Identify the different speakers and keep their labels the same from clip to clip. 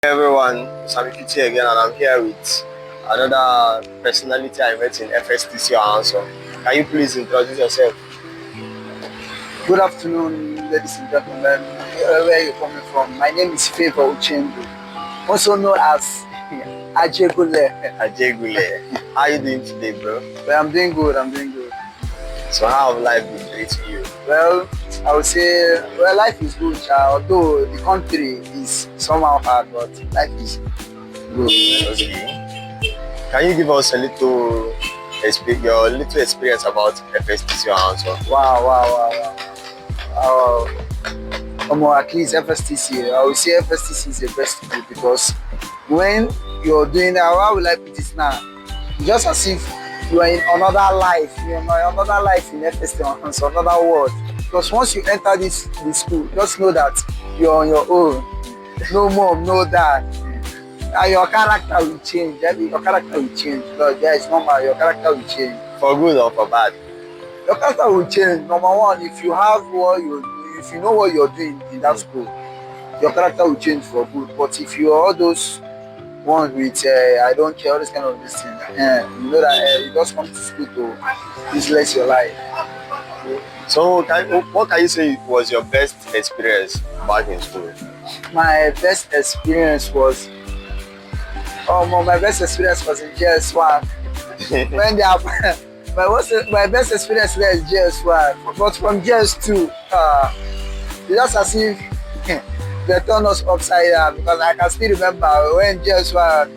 Speaker 1: Hey everyone, Sami Kuti again, and I'm here with another personality I met in FSTCOHANSO. Can you please introduce yourself?
Speaker 2: Good afternoon, ladies and gentlemen. Where are you coming from? My name is Favour Uchendu, also known as Ajegule.
Speaker 1: Ajegule. How are you doing today, bro?
Speaker 2: Well, I'm doing good.
Speaker 1: So how have life been treating you?
Speaker 2: Well, I would say, life is good. Although the country is somehow hard, but life is good.
Speaker 1: Okay. Can you give us a little your little experience about FSTCOHANSO?
Speaker 2: Wow. At least FSTC, I would say FSTC is the best school because when you're doing that, how will I put this now? Just as if you are in another life, in FSTC, so another world. Because once you enter this school, just know that you're on your own. No mom, no dad. And your character will change. Your character will change. Because there is normal, your character will change.
Speaker 1: For good or for bad?
Speaker 2: Your character will change. Number one, if you have if you know what you're doing in that school, your character will change for good. But if you are all those ones with I don't care, all this kind of this thing, you know that you just come to school to useless your life.
Speaker 1: So what can you say was your best experience back in school?
Speaker 2: My best experience was my best experience was in JS1. When they have my best experience there is JS1, but from JS2, it's just as if they turn us upside down, because I can still remember when JS1,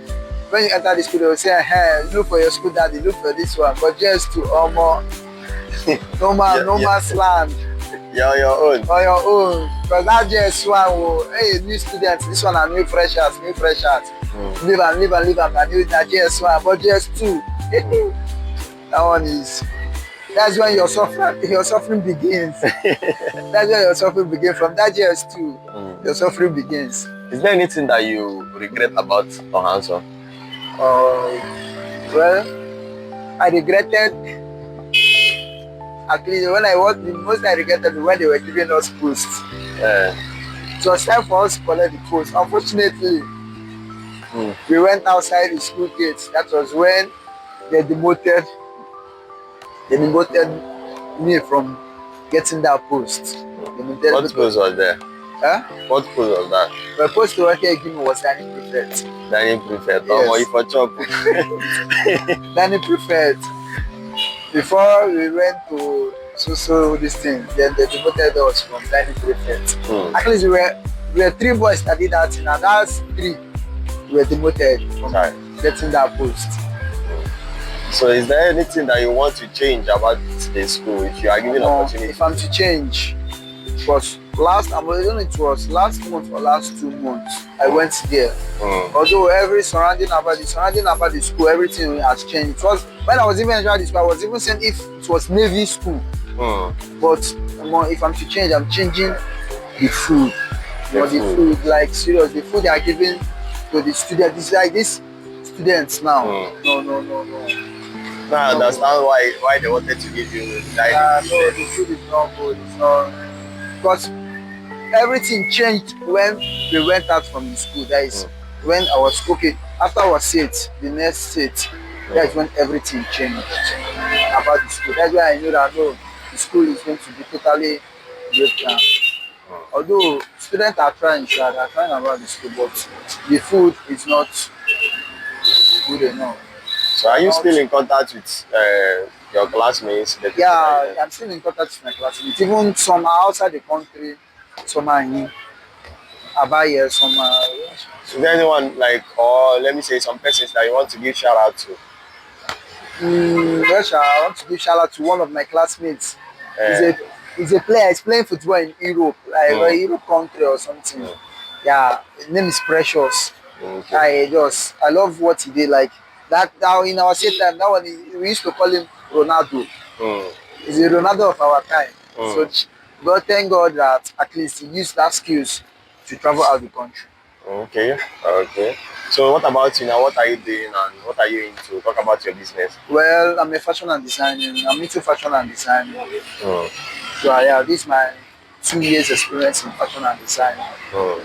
Speaker 2: when you enter the school, they will say, hey, look for your school daddy, look for this one. But JS2, no man's land.
Speaker 1: You're on your own.
Speaker 2: On your own. Because that JS1 will, hey, new students, this one are new freshers. Leave and that JS1. But JS2, that one is, that's when your suffering begins. That's when your suffering begins. From that JS2, your suffering begins.
Speaker 1: Is there anything that you regret about Ohanso?
Speaker 2: Well, I regretted, at least when the most I regretted when they were giving us posts. It was time for us to collect the post. Unfortunately, we went outside the school gates. That was when they demoted me from getting that post.
Speaker 1: What post was there?
Speaker 2: Huh?
Speaker 1: What post was that?
Speaker 2: The post to work again was dining prefect.
Speaker 1: Dining prefect.
Speaker 2: Yes.
Speaker 1: Oh, you for chop.
Speaker 2: Dining prefect. Before we went to so this thing, then they demoted us from dining prefect. At least we were 3 boys that did that thing, and that's 3 were demoted from getting that post.
Speaker 1: So is there anything that you want to change about the school if you are given opportunity?
Speaker 2: If I'm to change, because last month or last 2 months, I went there. Although surrounding about the school, everything has changed. It was when I was even entering the school, I was even saying if it was Navy school. But if I'm to change, I'm changing the food. The food, like serious, the food they are giving to the students. It's like these students now. No.
Speaker 1: Now I understand why they wanted to give you dining.
Speaker 2: No, the food is not good. It's not, because everything changed when we went out from the school. That is when I was after our set, the next set, that is when everything changed about the school. That's why I knew that the school is going to be totally broken. Although students are trying about the school, but the food is not good enough.
Speaker 1: So are you still in contact with your classmates?
Speaker 2: Yeah, I'm still in contact with my classmates. Even some are outside the country, some are in Abaye, some are...
Speaker 1: Is there anyone or let me say some persons that you want to give shout out to?
Speaker 2: Yes, I want to give shout out to one of my classmates. He's a player. He's playing football in Europe, like a Europe country or something. Yeah, his name is Precious. I love what he did. Like that now in our same time, that one we used to call him Ronaldo. He's a Ronaldo of our time. So God, thank God that at least he used that skills to travel out the country.
Speaker 1: Okay. So what about you now? What are you doing and what are you into? Talk about your business.
Speaker 2: Well, I'm a fashion and designing. I'm into fashion and designing. So yeah, this is my 2 years experience in fashion and design.
Speaker 1: Oh.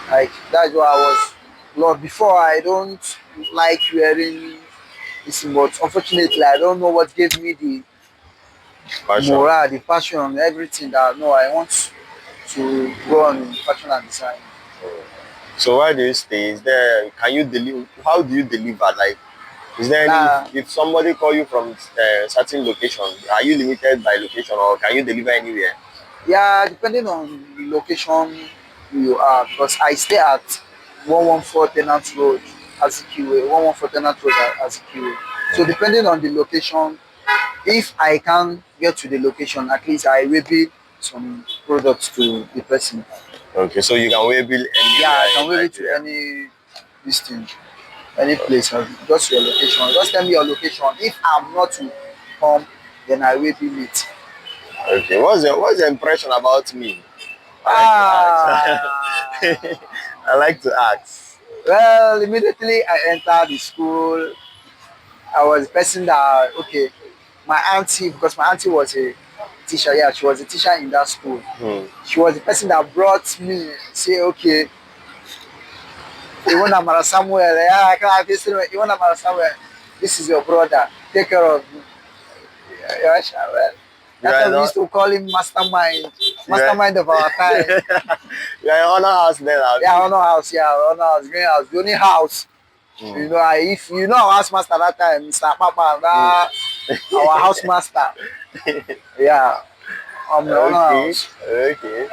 Speaker 2: Like that's what I was Lord, before I don't like wearing this, but unfortunately I don't know what gave me the
Speaker 1: Fashion.
Speaker 2: morale, the passion, and everything that no, I want to go on in fashion and design.
Speaker 1: So where do you stay? Is there? Can you deliver? How do you deliver? Like, is there any?
Speaker 2: Nah,
Speaker 1: If somebody call you from certain location, are you limited by location, or can you deliver anywhere?
Speaker 2: yeah, depending on the location you are, because I stay at 114 Tenant Road, Azikwe, 114 Tenant Road, Azikwe. So depending on the location, if I can get to the location, at least I will be some products to the person.
Speaker 1: Okay, so you can wear bill
Speaker 2: Yeah, I
Speaker 1: anywhere
Speaker 2: can
Speaker 1: in
Speaker 2: wave it to
Speaker 1: Nigeria.
Speaker 2: any this thing, any place. Just your location. Just tell me your location. If I'm not to come, then I will be late.
Speaker 1: Okay, what's your impression about me? I like to
Speaker 2: Ah,
Speaker 1: ask. I like to ask.
Speaker 2: well, immediately I entered the school. I was the person that okay, my auntie, because my auntie was a teacher. Yeah, she was a teacher in that school.
Speaker 1: Hmm.
Speaker 2: She was the person that brought me. Say okay, you want Amara Samuel? Yeah, I can have this. You want Amara Samuel? This is your brother. Take care of him. Yeah, sure, well.
Speaker 1: You
Speaker 2: That
Speaker 1: are
Speaker 2: time we
Speaker 1: not.
Speaker 2: used to call him mastermind,
Speaker 1: You are,
Speaker 2: mastermind of our time.
Speaker 1: you are in honor house then.
Speaker 2: Yeah, honor house, yeah, honor house, green house, the only house. You know, if you know our house master that time, Mr. Papa, that our house master. Yeah, the honor
Speaker 1: Okay,
Speaker 2: house.
Speaker 1: okay.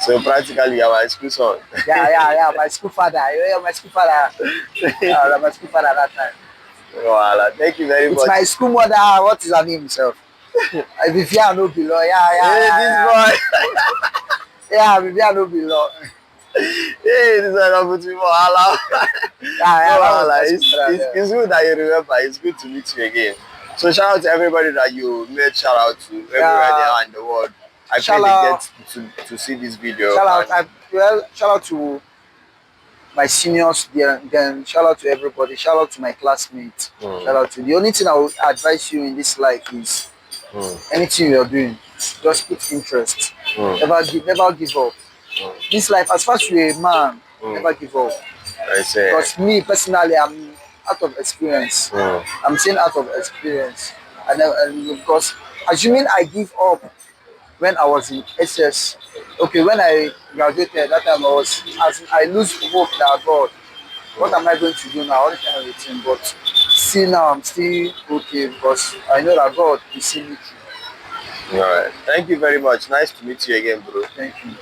Speaker 1: So practically, you are my school son.
Speaker 2: Yeah. My school father. Yeah, my school father. My school father that time.
Speaker 1: Voila. Thank you very
Speaker 2: It's
Speaker 1: much.
Speaker 2: my school mother. What is her name himself? Vivian no below.
Speaker 1: Hey, this boy.
Speaker 2: Yeah, Vivian no below.
Speaker 1: Hey, this is an opportunity for Allah.
Speaker 2: Yeah,
Speaker 1: No,
Speaker 2: that was
Speaker 1: Allah.
Speaker 2: my
Speaker 1: It's,
Speaker 2: school father.
Speaker 1: it's, it's good that you remember. It's good to meet you again. So shout out to everybody that you made shout out to everywhere they
Speaker 2: Yeah,
Speaker 1: are in the world. I pray
Speaker 2: shout
Speaker 1: they
Speaker 2: out,
Speaker 1: get to see this video.
Speaker 2: shout out.
Speaker 1: And
Speaker 2: Shout out to my seniors there. Then shout out to everybody. Shout out to my classmates. Shout out to the only thing I would advise you in this life is anything you're doing, just put interest. Never give up. This life, as far as you're a man, never give up.
Speaker 1: I say,
Speaker 2: Because me personally, I'm out of experience. I'm saying out of experience, and because assuming I give up when I was in SS, okay, when I graduated that time as in I lose hope that God, what am I going to do now? All this kind of thing, but see now I'm still okay because I know that God will see me through.
Speaker 1: all right. Thank you very much. Nice to meet you again, bro.
Speaker 2: Thank you.